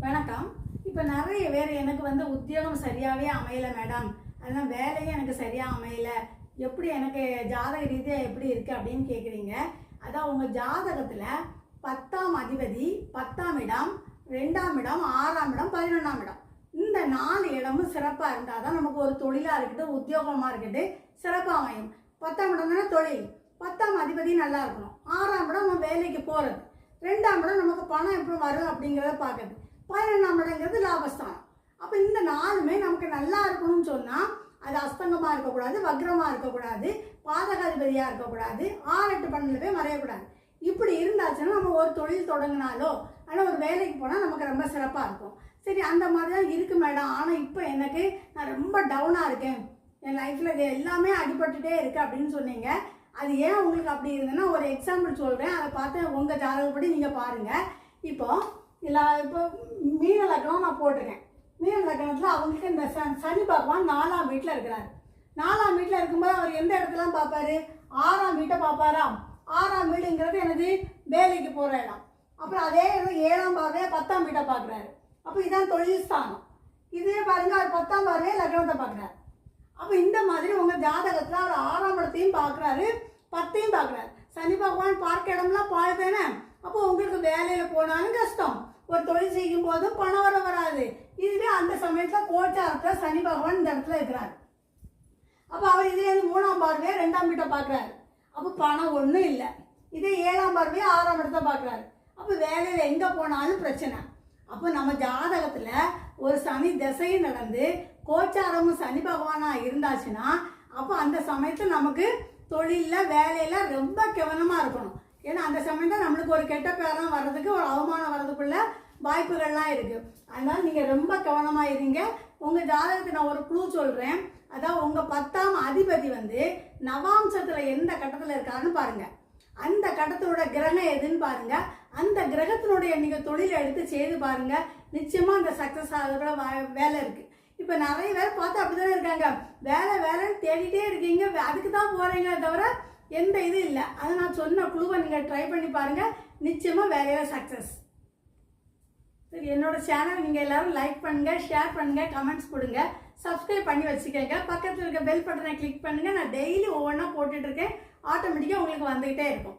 வணக்கம். இப்போ நிறைய பேர் எனக்கு உத்தியோகம் சரியாகவே அமையலை மேடம், அதனால் வேலையும் எனக்கு சரியாக அமையலை, எப்படி எனக்கு ஜாதக ரீதியாக எப்படி இருக்குது அப்படின்னு கேட்குறீங்க. அதான் உங்கள் ஜாதகத்தில் 10ஆம் அதிபதி 10ஆம் இடம், 2ஆம் இடம், 6ஆம் இடம், 11ஆம் இடம், இந்த 4 இடமும் சிறப்பாக இருந்தால் தான் நமக்கு ஒரு தொழிலாக இருக்கட்டும், உத்தியோகமாக இருக்கட்டும் சிறப்பாக அமையும். 10ஆம் இடம் தானே தொழில், 10ஆம் அதிபதி நல்லா இருக்கணும். 6ஆம் இடம் நம்ம வேலைக்கு போகிறது, 2ஆம் இடம் நமக்கு பணம் எப்படி வரும் அப்படிங்கிறத பார்க்குறது, 11ஆம் இடங்கிறது லாபஸ்தானம். அப்போ இந்த 4மே நமக்கு நல்லா இருக்கணும்னு சொன்னால் அது அஸ்தங்கமாக இருக்கக்கூடாது, வக்ரமாக இருக்கக்கூடாது, பாதகாதிபதியாக இருக்கக்கூடாது, 6, 8, 12 போய் மறையக்கூடாது. இப்படி இருந்தாச்சுன்னா நம்ம ஒரு தொழில் தொடங்கினாலோ ஆனால் ஒரு வேலைக்கு போனால் நமக்கு ரொம்ப சிறப்பாக இருக்கும். சரி, அந்த மாதிரி தான் இருக்குது மேடம், ஆனால் இப்போ எனக்கு நான் ரொம்ப டவுனாக இருக்கேன், என் லைஃப்பில் இது எல்லாமே அடிபட்டுட்டே இருக்குது அப்படின்னு சொன்னீங்க. அது ஏன் உங்களுக்கு அப்படி இருந்ததுன்னா ஒரு எக்ஸாம்பிள் சொல்கிறேன், அதை பார்த்து உங்கள் ஜாதகப்படி நீங்கள் பாருங்கள். இப்போ மீன லக்னம் நான் போட்டிருக்கேன். மீன லக்னத்தில் அவங்களுக்கு இந்த சனி பகவான் 4ஆம் வீட்டில் இருக்கிறாரு. 4ஆம் வீட்டில் இருக்கும்போது அவர் எந்த இடத்துலாம் பார்ப்பாரு? 6ஆம் வீட்டை பார்ப்பாரா? 6ஆம் வீடுங்கிறது எனது வேலைக்கு போகிற இடம். அப்புறம் அதே 7ஆம் பார்வையாக 10ஆம் வீட்டை பார்க்குறாரு. அப்போ இதான் தொழில் ஸ்தானம். இதே பாருங்க, அவர் 10ஆம் பார்வையாக லக்னத்தை பார்க்குறாரு. அப்போ இந்த மாதிரி உங்கள் ஜாதகத்தில் அவர் 6ஆம் இடத்தையும் பார்க்குறாரு, 10ஐயும் பார்க்குறாரு. சனி பகவான் பார்க்க இடம்லாம் பாழ்தானே. அப்போ உங்களுக்கு வேலையில் போனாலும் கஷ்டம், ஒரு தொழில் செய்யும் போதும் பணம் வராது. இதுவே அந்த சமயத்தில் கோச்சாரத்தில் சனி பகவான் இந்த இடத்துல இருக்கிறார். அப்போ அவர் இதுலேருந்து 3ஆம் பார்வையை 2ஆம் வீட்டை பார்க்குறாரு. அப்போ பணம் ஒன்றும் இல்லை. இதே 7ஆம் பார்வையை 6ஆம் இடத்தை பார்க்குறாரு. அப்போ வேலையில் எங்கே போனாலும் பிரச்சனை. அப்போ நம்ம ஜாதகத்தில் ஒரு சனி திசையும் நடந்து கோச்சாரமும் சனி பகவானாக இருந்தாச்சுன்னா அப்போ அந்த சமயத்தில் நமக்கு தொழிலில் வேலையில் ரொம்ப கவனமாக இருக்கணும். ஏன்னா அந்த சமயத்தில் நம்மளுக்கு ஒரு கெட்ட பேரம் வர்றதுக்கு, ஒரு அவமானம் வர்றதுக்குள்ள வாய்ப்புகள்லாம் இருக்குது. அதனால் நீங்கள் ரொம்ப கவனமாக இருங்க. உங்கள் ஜாதகத்தை நான் ஒரு க்ளூ சொல்கிறேன். அதான் உங்கள் 10ஆம் அதிபதி நவாம்சத்தில் எந்த கட்டத்தில் இருக்காருன்னு பாருங்கள். அந்த கட்டத்தோட கிரகம் எதுன்னு பாருங்கள். அந்த கிரகத்தினுடைய நீங்கள் தொழிலை எடுத்து செய்து பாருங்கள், நிச்சயமாக அந்த சக்ஸஸ் ஆகிறதுக்குள்ள வேலை இருக்குது. இப்போ நிறைய பேர் பார்த்து அப்படி தானே இருக்காங்க, வேலைன்னு தேடிட்டே இருக்கீங்க, அதுக்கு தான் போகிறீங்களே தவிர எந்த இது இல்லை. அதை நான் சொன்ன குழுவை நீங்கள் ட்ரை பண்ணி பாருங்கள், நிச்சயமாக வேலையில் சக்ஸஸ். சரி, என்னோட சேனல் நீங்கள் எல்லோரும் லைக் பண்ணுங்கள், ஷேர் பண்ணுங்கள், கமெண்ட்ஸ் கொடுங்க, சப்ஸ்கிரைப் பண்ணி வச்சுக்கோங்க. பக்கத்தில் இருக்க பெல் பட்டனை கிளிக் பண்ணுங்கள். நான் டெய்லி ஒவ்வொன்றா போட்டுட்ருக்கேன், ஆட்டோமேட்டிக்காக உங்களுக்கு வந்துக்கிட்டே இருக்கும்.